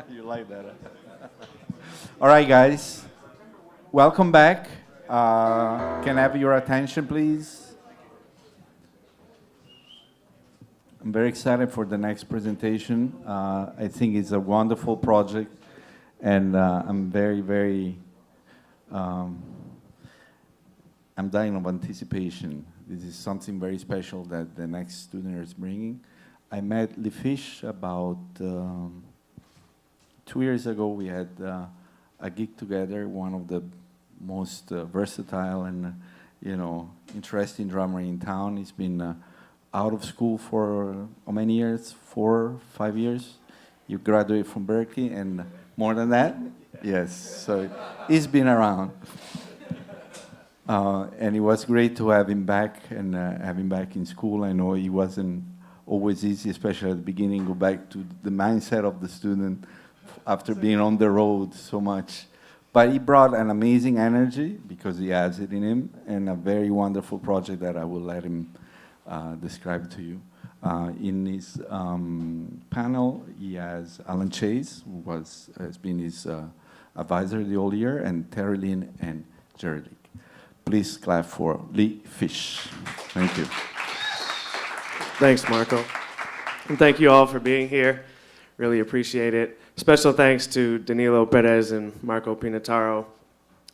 You like that? Huh? All right, guys. Welcome back. Can I have your attention, please? I'm very excited for the next presentation. I think it's a wonderful project, and I'm um, I'm dying of anticipation. This is something very special that the next student is bringing. I met Fish about 2 years ago. We had a gig together. One of the most versatile and interesting drummer in town. He's been out of school for how many years? 4, 5 years. You graduated from Berkeley, and more than that. Yes. So he's been around. And it was great to have him back and have him back in school. I know it wasn't always easy, especially at the beginning, go back to the mindset of the student after being on the road so much. But he brought an amazing energy because he has it in him, and a very wonderful project that I will let him describe to you. In his panel, he has Alan Chase, who has been his advisor the whole year, and Terry Lynn and Jerry. Please clap for Fish. Thank you. Thanks, Marco. And thank you all for being here. Really appreciate it. Special thanks to Danilo Perez and Marco Pinataro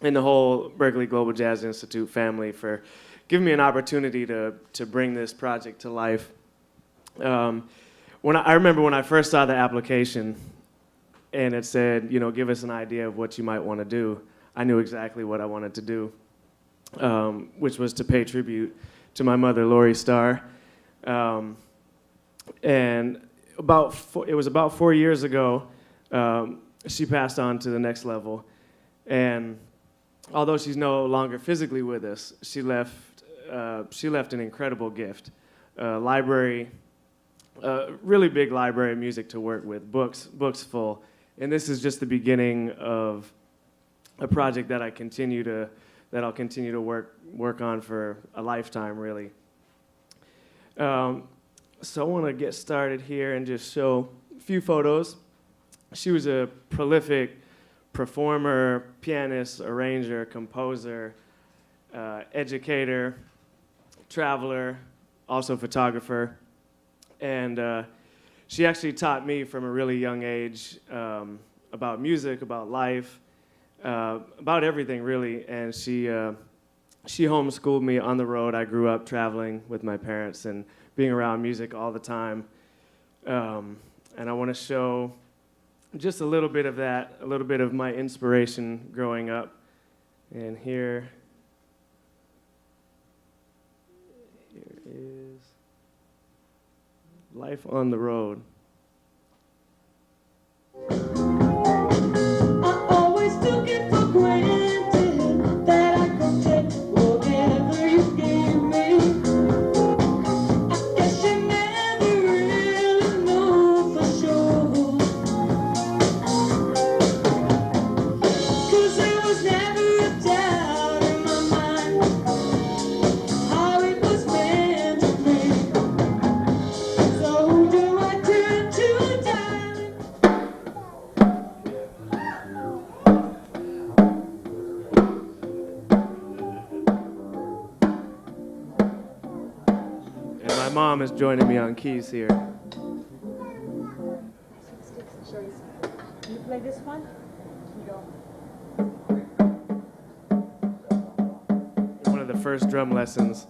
and the whole Berkeley Global Jazz Institute family for giving me an opportunity to bring this project to life. I remember when I first saw the application and it said, give us an idea of what you might want to do, I knew exactly what I wanted to do. Which was to pay tribute to my mother, Lori Starr. And it was about 4 years ago, she passed on to the next level. And although she's no longer physically with us, she left an incredible gift. Library, really big library of music to work with, books full. And this is just the beginning of a project that I'll continue to work on for a lifetime, really. So I want to get started here and just show a few photos. She was a prolific performer, pianist, arranger, composer, educator, traveler, also photographer. And she actually taught me from a really young age about music, about life, about everything, really. And she homeschooled me on the road. I grew up traveling with my parents and being around music all the time. And I want to show just a little bit of that, a little bit of my inspiration growing up. And here is life on the road. Mom is joining me on keys here. Can you play this one? One of the first drum lessons.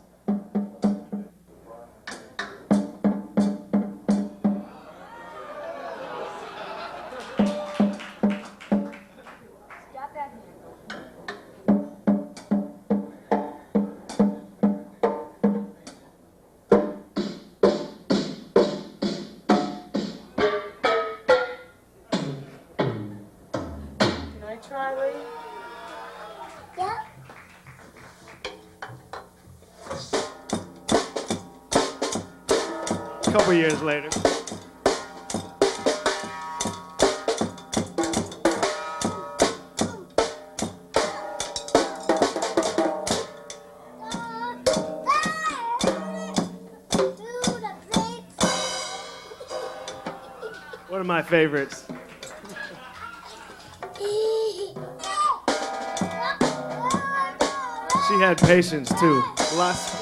A couple years later. One of my favorites. She had patience too. Lots.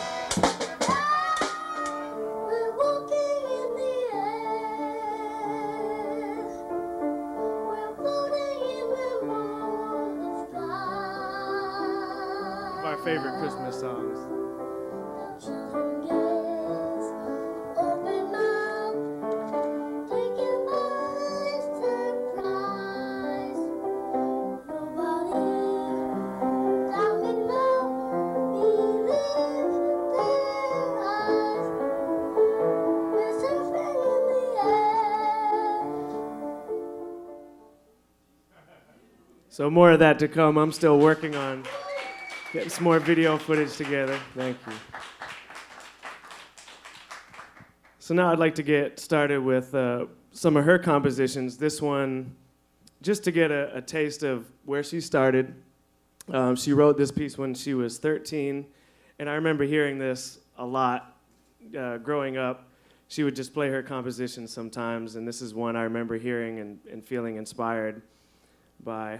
We're walking in the air. We're floating in the warm sky. Of our favorite Christmas songs. Children gaze, open mouth, taken by surprise. Nobody down below believes their eyes. We're surfing in the air. So more of that to come. I'm still working on getting some more video footage together. Thank you. So now I'd like to get started with some of her compositions. This one, just to get a taste of where she started. She wrote this piece when she was 13, and I remember hearing this a lot growing up. She would just play her compositions sometimes, and this is one I remember hearing and feeling inspired by.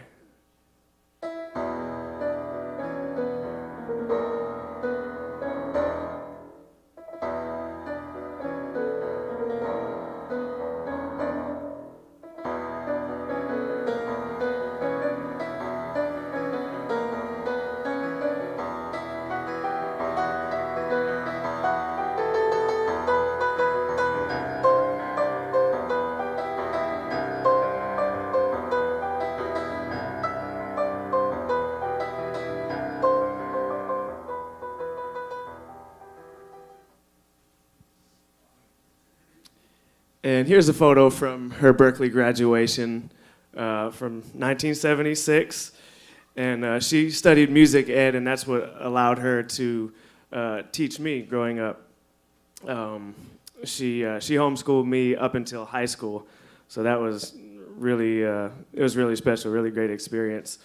And here's a photo from her Berkeley graduation from 1976. And she studied music ed, and that's what allowed her to teach me growing up. She homeschooled me up until high school, so that was really it was really special, really great experience.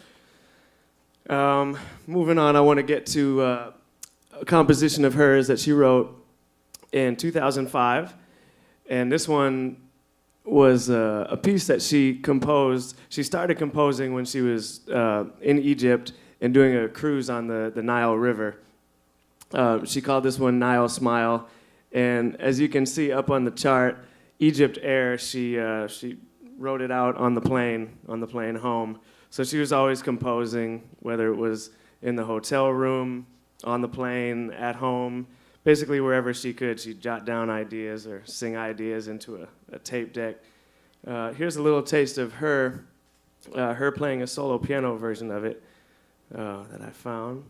Moving on, I want to get to a composition of hers that she wrote in 2005. And this one was a piece that she composed. She started composing when she was in Egypt and doing a cruise on the Nile River. She called this one Nile Smile. And as you can see up on the chart, Egypt Air, she wrote it out on the plane home. So she was always composing, whether it was in the hotel room, on the plane, at home. Basically, wherever she could, she'd jot down ideas or sing ideas into a tape deck. Here's a little taste of her playing a solo piano version of it that I found.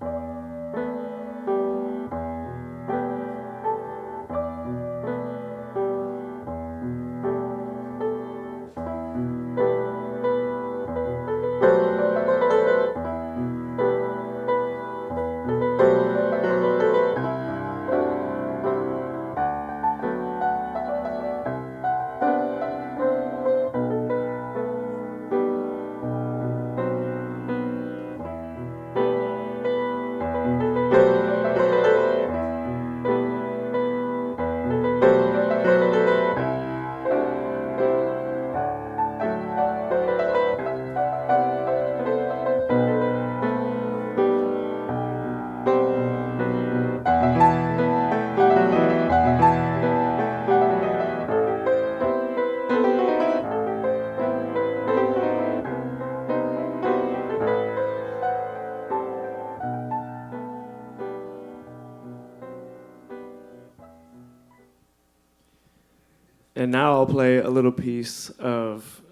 And now I'll play a little piece of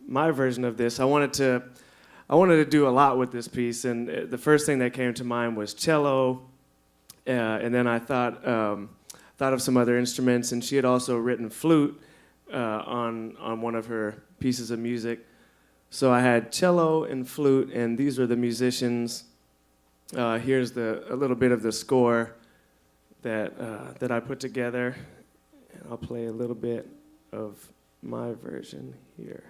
my version of this. I wanted to do a lot with this piece, and the first thing that came to mind was cello, and then I thought of some other instruments, and she had also written flute on one of her pieces of music. So I had cello and flute, and these are the musicians. Here's a little bit of the score that I put together. And I'll play a little bit of my version here.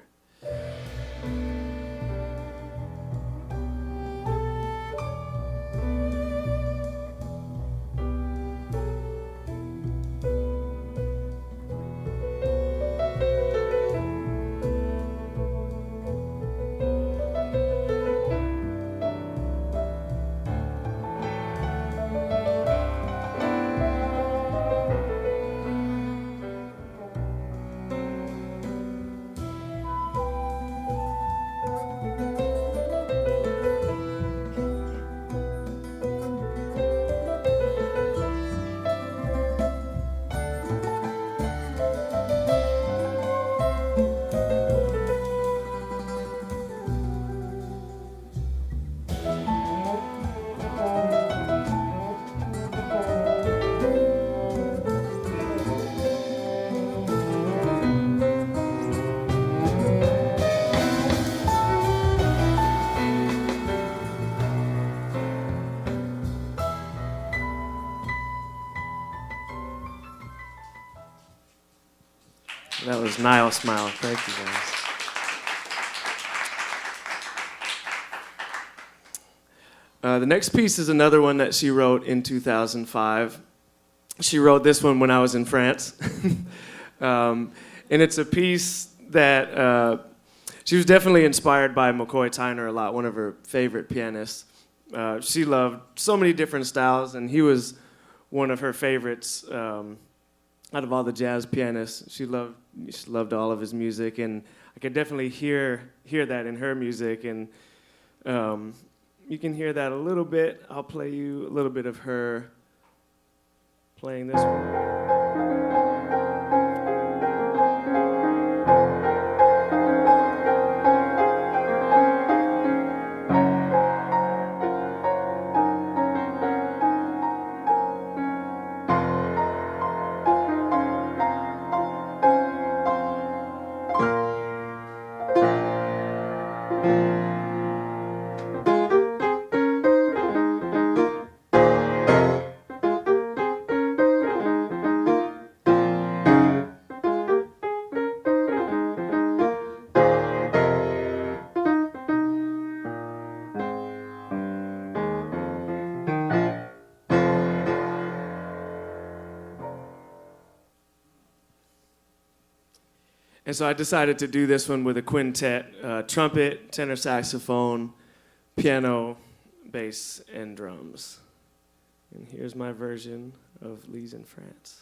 was Nile Smile. Thank you, guys. The next piece is another one that she wrote in 2005. She wrote this one when I was in France. And it's a piece that she was definitely inspired by McCoy Tyner a lot, one of her favorite pianists. She loved so many different styles, and he was one of her favorites out of all the jazz pianists. She loved all of his music, and I could definitely hear that in her music. And you can hear that a little bit. I'll play you a little bit of her playing this one. And so I decided to do this one with a quintet, trumpet, tenor saxophone, piano, bass, and drums. And here's my version of Lee's in France.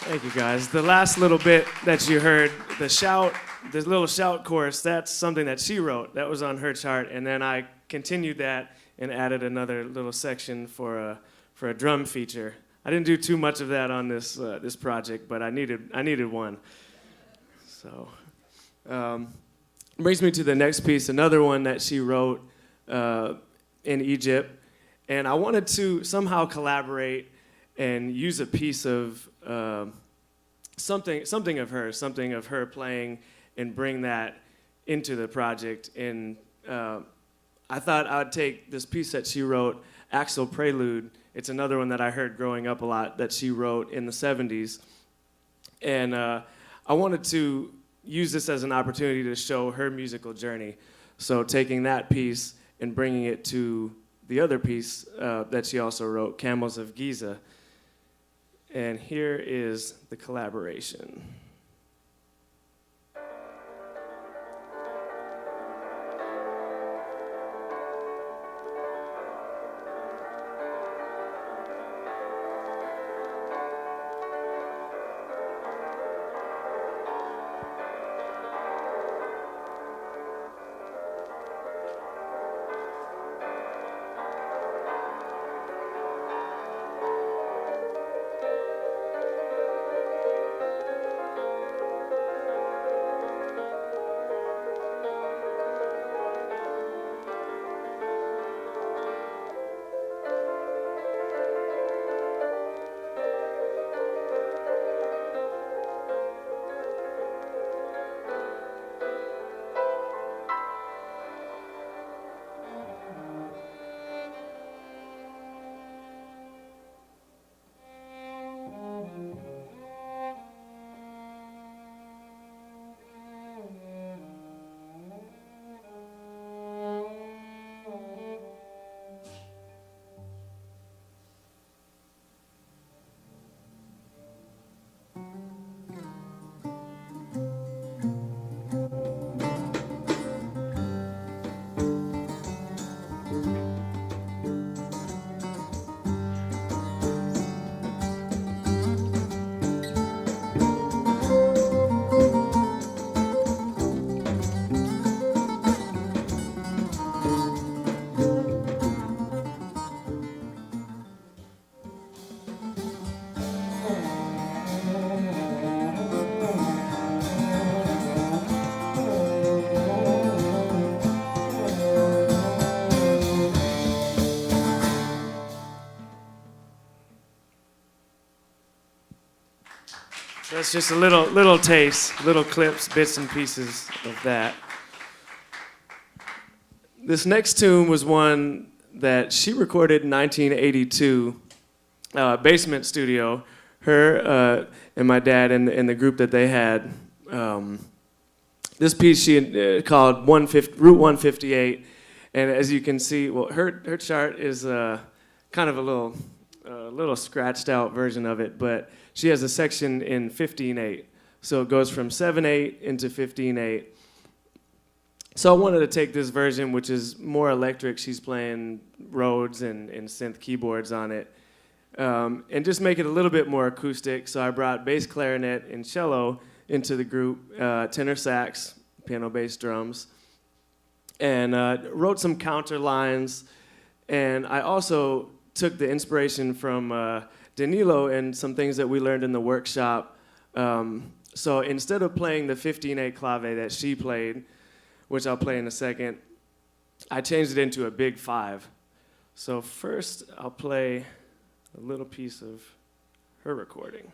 Thank you, guys. The last little bit that you heard, the little shout chorus, that's something that she wrote. That was on her chart, and then I continued that and added another little section for a drum feature. I didn't do too much of that on this project, but I needed one. So, brings me to the next piece, another one that she wrote in Egypt, and I wanted to somehow collaborate and use a piece of something of her playing, and bring that into the project. And I thought I'd take this piece that she wrote, Axel Prelude. It's another one that I heard growing up a lot that she wrote in the 70s. And I wanted to use this as an opportunity to show her musical journey. So taking that piece and bringing it to the other piece that she also wrote, Camels of Giza. And here is the collaboration. that's just a little taste, little clips, bits and pieces of that. This next tune was one that she recorded in 1982, basement studio. Her and my dad and the group that they had. This piece she called Route 158, and as you can see, well, her chart is kind of a little scratched out version of it, but she has a section in 15/8, so it goes from 7/8 into 15/8. So I wanted to take this version, which is more electric. She's playing Rhodes and synth keyboards on it, and just make it a little bit more acoustic. So I brought bass clarinet and cello into the group, tenor sax, piano, bass, drums, and wrote some counter lines. And I also took the inspiration from Danilo and some things that we learned in the workshop. So instead of playing the 15/8 clave that she played, which I'll play in a second, I changed it into a big 5. So first, I'll play a little piece of her recording.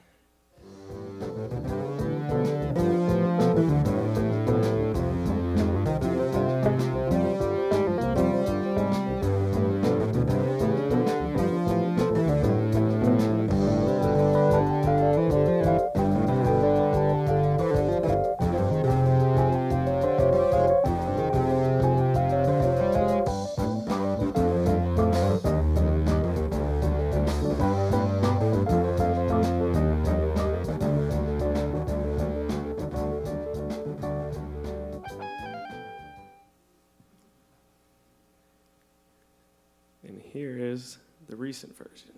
And here is the recent version.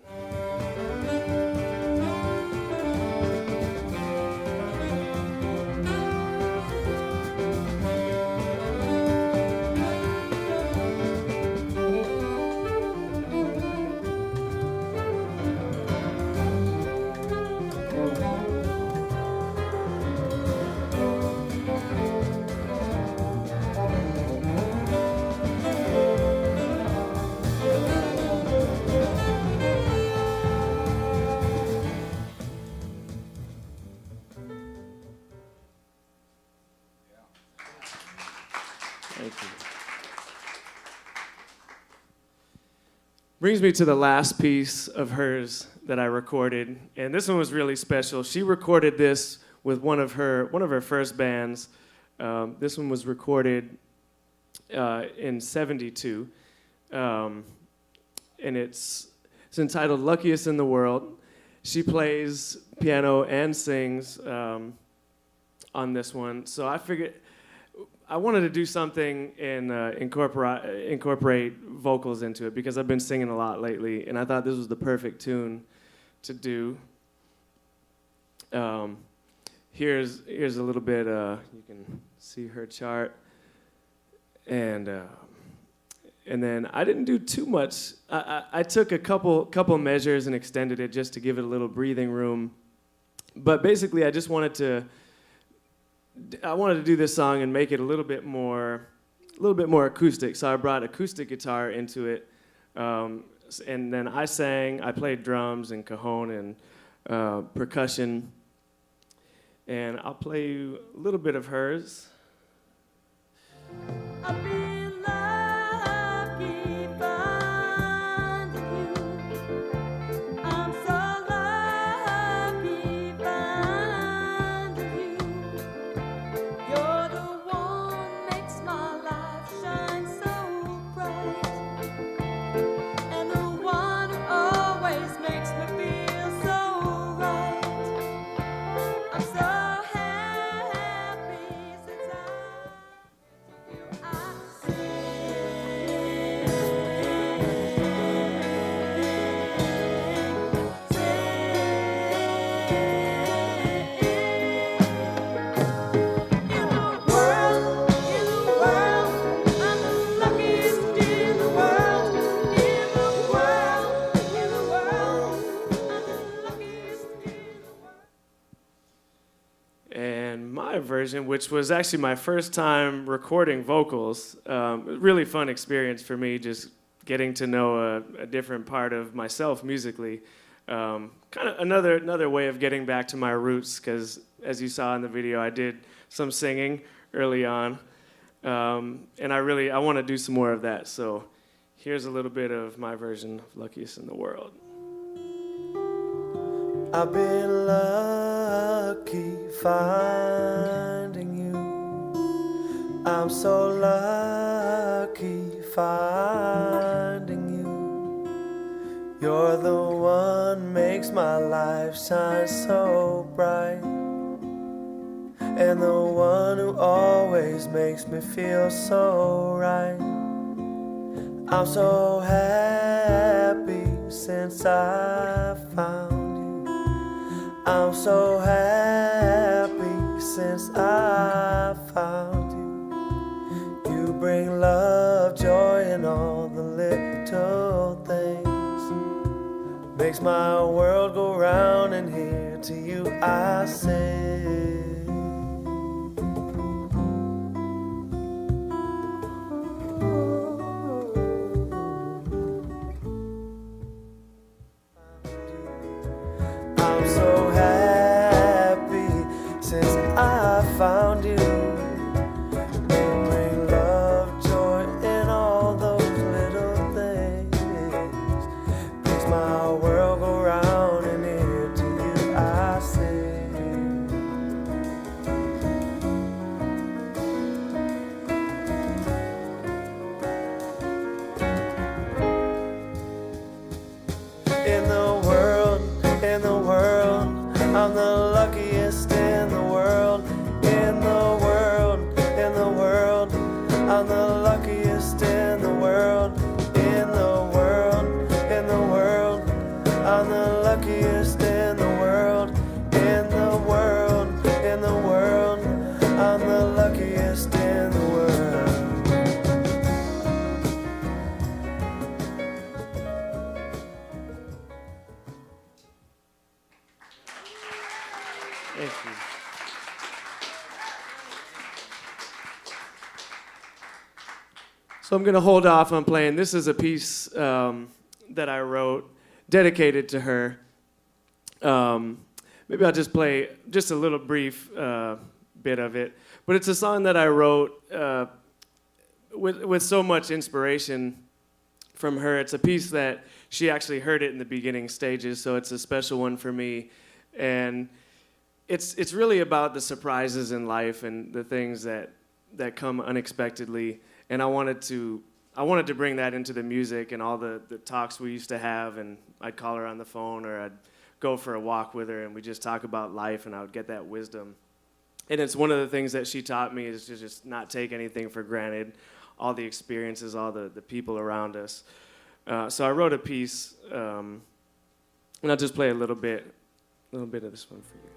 Thank you. Brings me to the last piece of hers that I recorded, and this one was really special. She recorded this with one of her first bands. This one was recorded in '72, and it's entitled "Luckiest in the World." She plays piano and sings on this one, so I figured I wanted to do something and incorporate vocals into it because I've been singing a lot lately, and I thought this was the perfect tune to do. Here's a little bit. You can see her chart, and then I didn't do too much. I took a couple measures and extended it just to give it a little breathing room. But basically, I just wanted to do this song and make it a little bit more acoustic. So I brought acoustic guitar into it, and then I sang. I played drums and cajon and percussion. And I'll play you a little bit of hers. I've been lucky finding you. I'm so lucky finding you. You're the one makes my life shine so bright, and the one who always makes me feel so right. I'm so happy since And my version, which was actually my first time recording vocals, really fun experience for me, just getting to know a different part of myself musically. Kind of another way of getting back to my roots, because as you saw in the video, I did some singing early on, and I want to do some more of that. So here's a little bit of my version of Luckiest in the World. I've been lucky finding you. I'm so lucky finding you. You're the one makes my life shine so bright, and the one who always makes me feel so right. I'm so happy since I found you. I'm so happy since I found you. You bring love, joy, and all the little things. Makes my world go round, and here to you I sing. I'm so happy since I found you. You bring love, joy, and all those little things. Makes my world go round, and here to you I sing. In the world, I'm the luckiest in the world. In the world, I'm the luckiest in the world. In the world, I'm the luckiest in the world. In the world, I'm the luckiest in the world. Thank you. So I'm going to hold off on playing. This is a piece that I wrote dedicated to her. Maybe I'll just play just a little brief bit of it. But it's a song that I wrote with so much inspiration from her. It's a piece that she actually heard it in the beginning stages, so it's a special one for me. And it's really about the surprises in life and the things that come unexpectedly. And I wanted to bring that into the music and all the talks we used to have. And I'd call her on the phone, or I'd go for a walk with her, and we just talk about life, and I would get that wisdom. And it's one of the things that she taught me, is to just not take anything for granted, all the experiences, all the people around us. So I wrote a piece, and I'll just play a little bit of this one for you guys.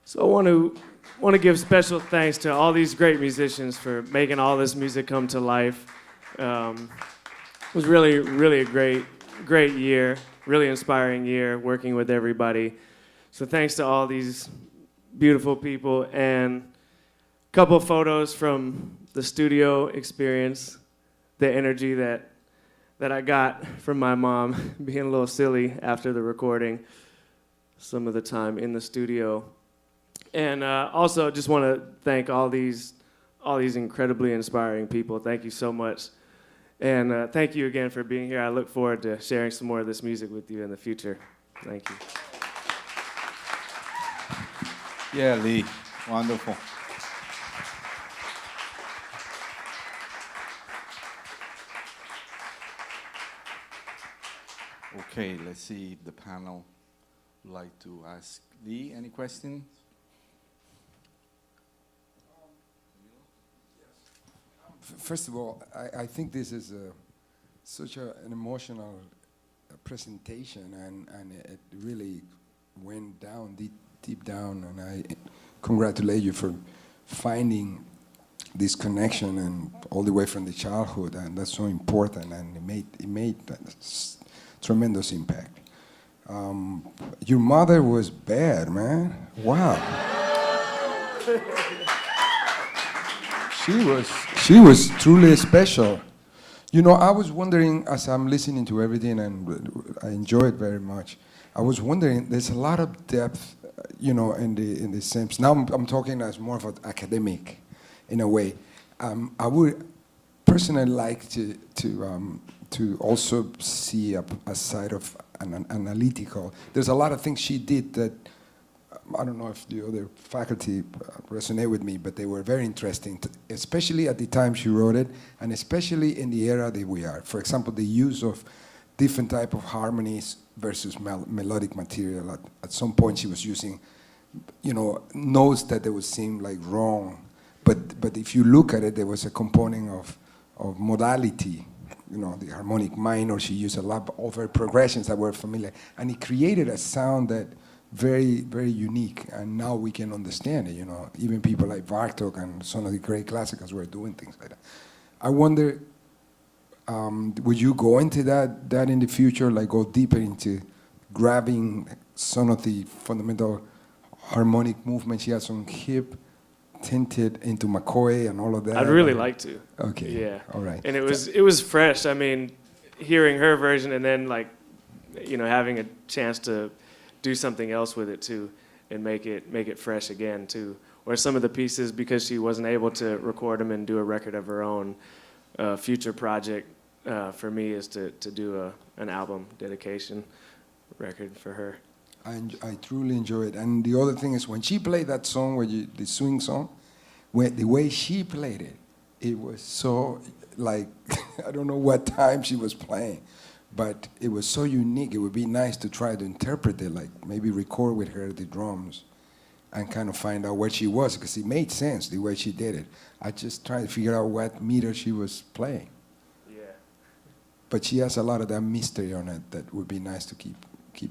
So I want to give special thanks to all these great musicians for making all this music come to life. It was really a great year, really inspiring year working with everybody. So thanks to all these beautiful people, and a couple of photos from the studio experience, the energy that I got from my mom being a little silly after the recording some of the time in the studio. And also just want to thank all these incredibly inspiring people. Thank you so much. And thank you again for being here. I look forward to sharing some more of this music with you in the future. Thank you. Yeah, Lee, wonderful. Okay, let's see if the panel would like to ask Lee any questions. First of all, I think this is such an emotional presentation, and it really went down deep down, and I congratulate you for finding this connection and all the way from the childhood, and that's so important, and it made tremendous impact. Your mother was bad, man. Wow. She was truly special. You know, I was wondering, as I'm listening to everything, and I enjoy it very much, I was wondering, there's a lot of depth, you know, in the sense. Now I'm talking as more of an academic, in a way. I would personally like to also see a side of an analytical. There's a lot of things she did that I don't know if the other faculty resonate with me, but they were very interesting, especially at the time she wrote it, and especially in the era that we are. For example, the use of different type of harmonies versus melodic material. At some point, she was using, you know, notes that they would seem like wrong, but if you look at it, there was a component of modality. You know, the harmonic minor. She used a lot of her progressions that were familiar, and it created a sound that very, very unique, and now we can understand it, you know. Even people like Bartok and some of the great classicals were doing things like that. I wonder, would you go into that in the future, like go deeper into grabbing some of the fundamental harmonic movements she has on hip, tinted into McCoy and all of that? I'd really like to. Okay. Yeah. All right. And it was fresh. I mean, hearing her version and then, like, you know, having a chance to do something else with it too, and make it fresh again too. Or some of the pieces, because she wasn't able to record them and do a record of her own. Future project for me is to do an album dedication record for her. I truly enjoy it. And the other thing is, when she played that song, the swing song, the way she played it, it was so, like, I don't know what time she was playing, but it was so unique. It would be nice to try to interpret it, like maybe record with her the drums and kind of find out where she was, because it made sense the way she did it. I just tried to figure out what meter she was playing. Yeah. But she has a lot of that mystery on it that would be nice to keep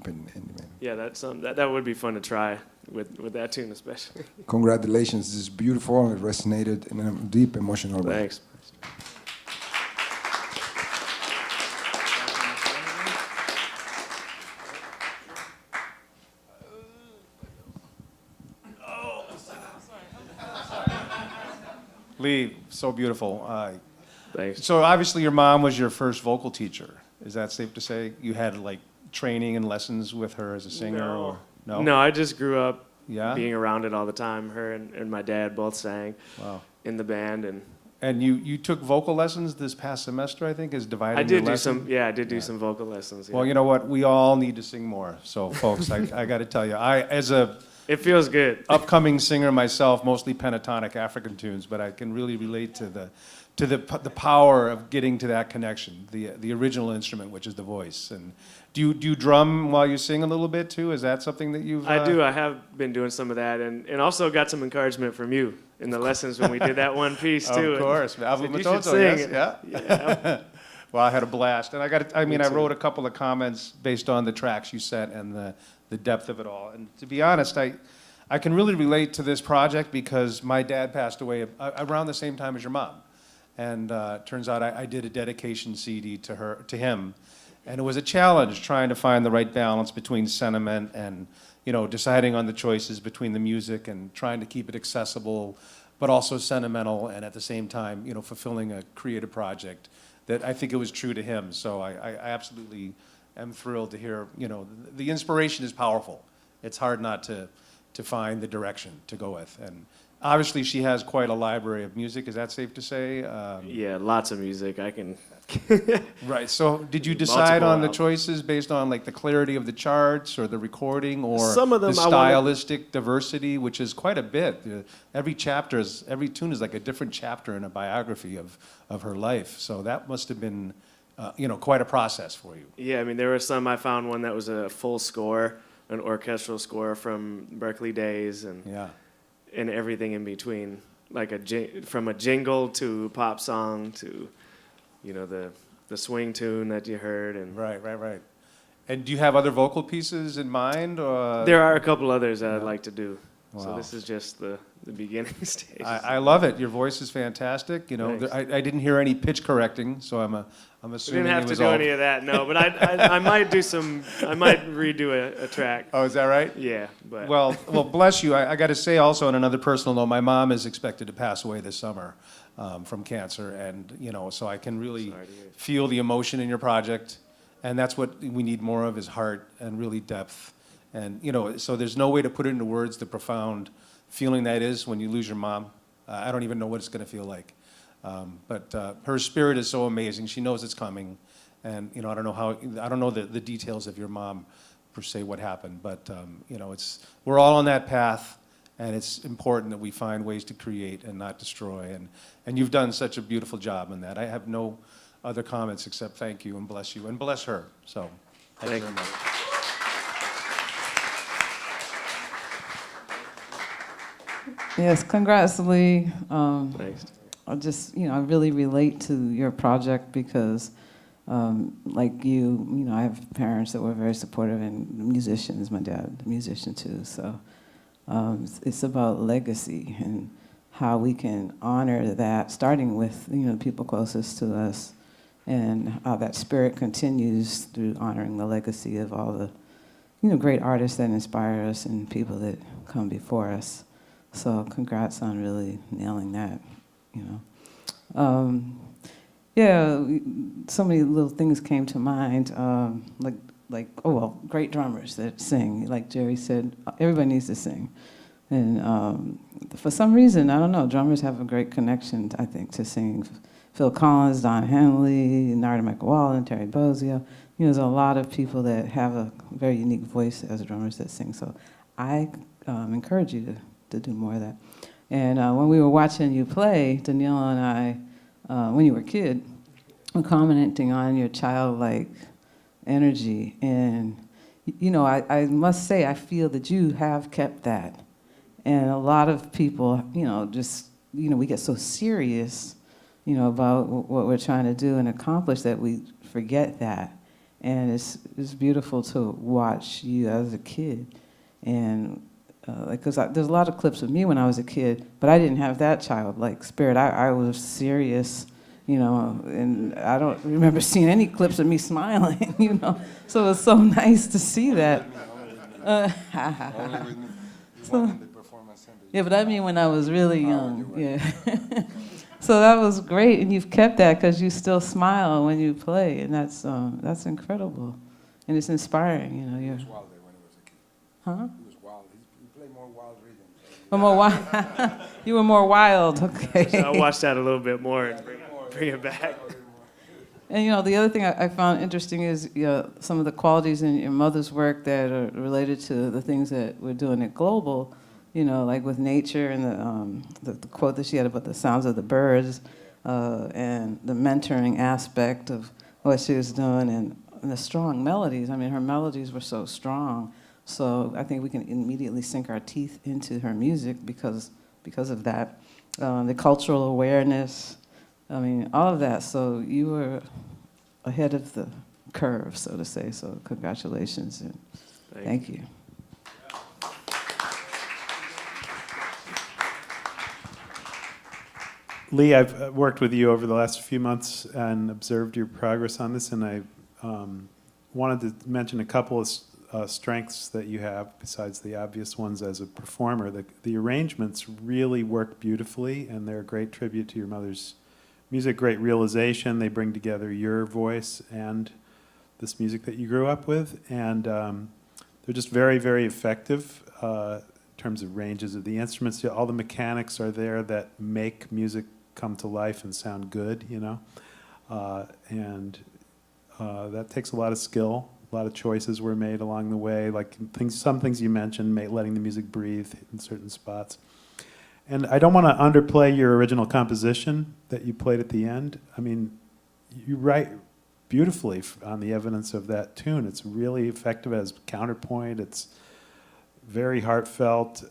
in the Yeah, that would be fun to try with that tune especially. Congratulations, this is beautiful. It resonated in a deep emotional way. Thanks. Lee, so beautiful. Thanks. So obviously your mom was your first vocal teacher. Is that safe to say? You had like training and lessons with her as a singer, or no? No, I just grew up Yeah? being around it all the time. Her and my dad both sang Wow. in the band, And you took vocal lessons this past semester, I think, is dividing I your did do lesson? some. I did do some vocal lessons. Yeah. Well, you know what? We all need to sing more. So, folks, I got to tell you, as a It feels good. upcoming singer myself, mostly pentatonic African tunes, but I can really relate to the power of getting to that connection, the original instrument, which is the voice. And do you drum while you sing a little bit too? Is that something that you've? I do. I have been doing some of that, and also got some encouragement from you in the lessons when we did that one piece too. Of course, And Alvin said, "You should Matoto, sing." yes, yeah. Well, I had a blast, and I wrote a couple of comments based on the tracks you sent and the depth of it all. And to be honest, I can really relate to this project because my dad passed away around the same time as your mom, and turns out I did a dedication CD to him, and it was a challenge trying to find the right balance between sentiment and, you know, deciding on the choices between the music and trying to keep it accessible, but also sentimental, and at the same time, you know, fulfilling a creative project that I think it was true to him. So I absolutely am thrilled to hear, you know, the inspiration is powerful. It's hard not to to find the direction to go with. And obviously, she has quite a library of music. Is that safe to say? Yeah, lots of music. I can. Right. So, did you decide Multiple on the albums. choices based on like the clarity of the charts or the recording or Some of them the I wanted- stylistic diversity, which is quite a bit? Every tune is like a different chapter in a biography of her life. So that must have been, quite a process for you. Yeah, I mean, there were some. I found one that was a full score, an orchestral score from Berkeley days, and Yeah. everything in between, like from a jingle to pop song to, the swing tune that you heard, and Right. And do you have other vocal pieces in mind? Or? there are a couple others that I'd Yeah. like to do. So Wow. this is just the beginning stage. I love it. Your voice is fantastic. Thanks. I didn't hear any pitch correcting, so I'm We assuming didn't have it to was do all. any of that, no. But I might do some. I might redo a track. Oh, is that right? Yeah, but Well, bless you. I got to say also on another personal note, my mom is expected to pass away this summer from cancer, and so I can really Sorry to hear. feel the emotion in your project, and that's what we need more of is heart and really depth, and so there's no way to put it into words the profound feeling that is when you lose your mom. I don't even know what it's going to feel like, but her spirit is so amazing. She knows it's coming, and I don't know the details of your mom per se what happened, but we're all on that path. And it's important that we find ways to create and not destroy. And you've done such a beautiful job in that. I have no other comments except thank you and bless her. So thank you very much. Yes, congrats, Lee. thanks. I really relate to your project because, like you, I have parents that were very supportive and musicians. My dad, a musician too. So it's about legacy and how we can honor that, starting with the people closest to us, and how that spirit continues through honoring the legacy of all the great artists that inspire us and people that come before us. So congrats on really nailing that, so many little things came to mind, great drummers that sing. Like Jerry said, everybody needs to sing. And for some reason, I don't know, drummers have a great connection, I think, to singing. Phil Collins, Don Henley, Narda McWallen, Terry Bozzio. There's a lot of people that have a very unique voice as drummers that sing. So I encourage you to do more of that. And when we were watching you play, Danilo and I, when you were a kid, were commenting on your childlike energy. And, I must say, I feel that you have kept that. And a lot of people, we get so serious, about what we're trying to do and accomplish that we forget that. And it's beautiful to watch you as a kid. And because there's a lot of clips of me when I was a kid, but I didn't have that childlike spirit. I was serious, and I don't remember seeing any clips of me smiling, So it was so nice to see that. Yeah, but I mean when I was really young, yeah. So that was great, and you've kept that because you still smile when you play, and that's incredible, and it's inspiring, He was wild there when he was a kid. Huh? He was wild. He played more wild rhythm. Or more wild. You were more wild, okay. So I'll watch that a little bit more and bring it back. And the other thing I found interesting is some of the qualities in your mother's work that are related to the things that we're doing at Global. Like with nature and the quote that she had about the sounds of the birds and the mentoring aspect of what she was doing and the strong melodies. I mean, her melodies were so strong. So I think we can immediately sink our teeth into her music because of that. The cultural awareness, I mean, all of that. So you were ahead of the curve, so to say. So congratulations and thank you. Lee, I've worked with you over the last few months and observed your progress on this, and I wanted to mention a couple of strengths that you have besides the obvious ones as a performer. The arrangements really work beautifully, and they're a great tribute to your mother's music, great realization. They bring together your voice and this music that you grew up with, and they're just very, very effective in terms of ranges of the instruments. Yeah, all the mechanics are there that make music come to life and sound good, you know. And that takes a lot of skill. A lot of choices were made along the way, like some things you mentioned, letting the music breathe in certain spots. And I don't want to underplay your original composition that you played at the end. I mean, you write beautifully on the evidence of that tune. It's really effective as counterpoint. It's very heartfelt,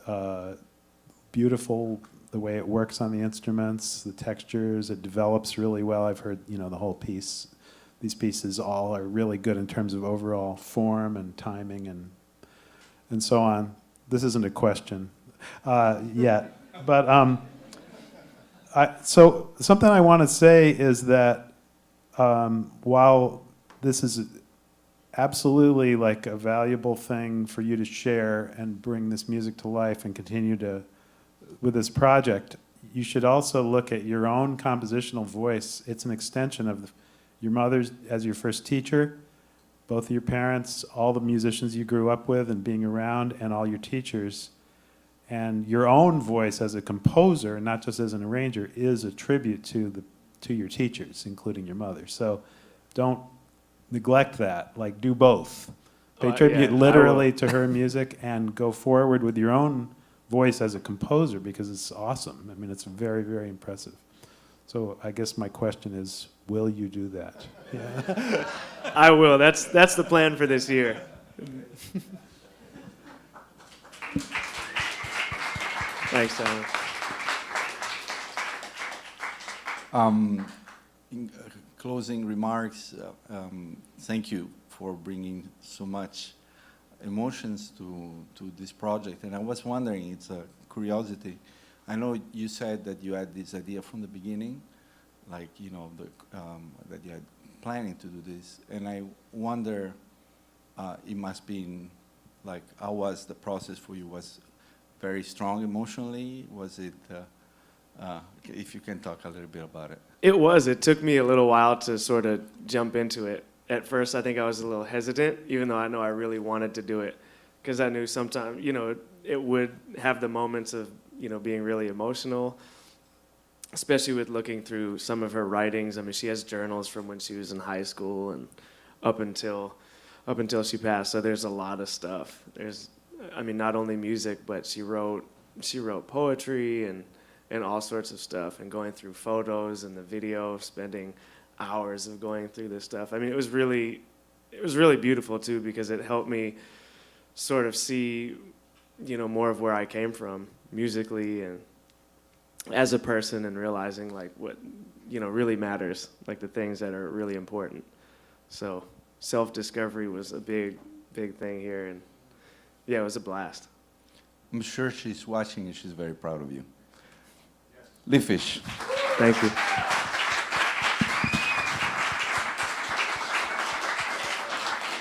beautiful the way it works on the instruments, the textures. It develops really well. I've heard, you know, the whole piece. These pieces all are really good in terms of overall form and timing and so on. This isn't a question yet. But so something I want to say is that while this is absolutely like a valuable thing for you to share and bring this music to life and continue to with this project, you should also look at your own compositional voice. It's an extension of your mother's as your first teacher, both of your parents, all the musicians you grew up with and being around, and all your teachers. And your own voice as a composer, not just as an arranger, is a tribute to your teachers, including your mother. So don't neglect that. Like, do both. Pay tribute literally to her music and go forward with your own voice as a composer, because it's awesome. I mean, it's very, very impressive. So I guess my question is, will you do that? Yeah. I will. That's the plan for this year. Thanks, Simon. In closing remarks, thank you for bringing so much emotions to this project. And I was wondering, it's a curiosity. I know you said that you had this idea from the beginning, like, you know, that you had planning to do this. And I wonder, it must be like, how was the process for you? Was very strong emotionally? Was it, if you can talk a little bit about it. It was. It took me a little while to sort of jump into it. At first, I think I was a little hesitant, even though I know I really wanted to do it, because I knew sometimes, you know, it would have the moments of, you know, being really emotional, especially with looking through some of her writings. I mean, she has journals from when she was in high school and up until she passed. So there's a lot of stuff. There's, I mean, not only music, but she wrote poetry and all sorts of stuff, and going through photos and the video, spending hours of going through this stuff. I mean, it was really beautiful too, because it helped me sort of see, you know, more of where I came from musically and as a person, and realizing like what, you know, really matters, like the things that are really important. So self-discovery was a big thing here, and yeah, it was a blast. I'm sure she's watching and she's very proud of you. Yes. Leafish. Thank you.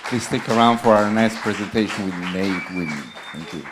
Please stick around for our next presentation with Nate Whitney. Thank you.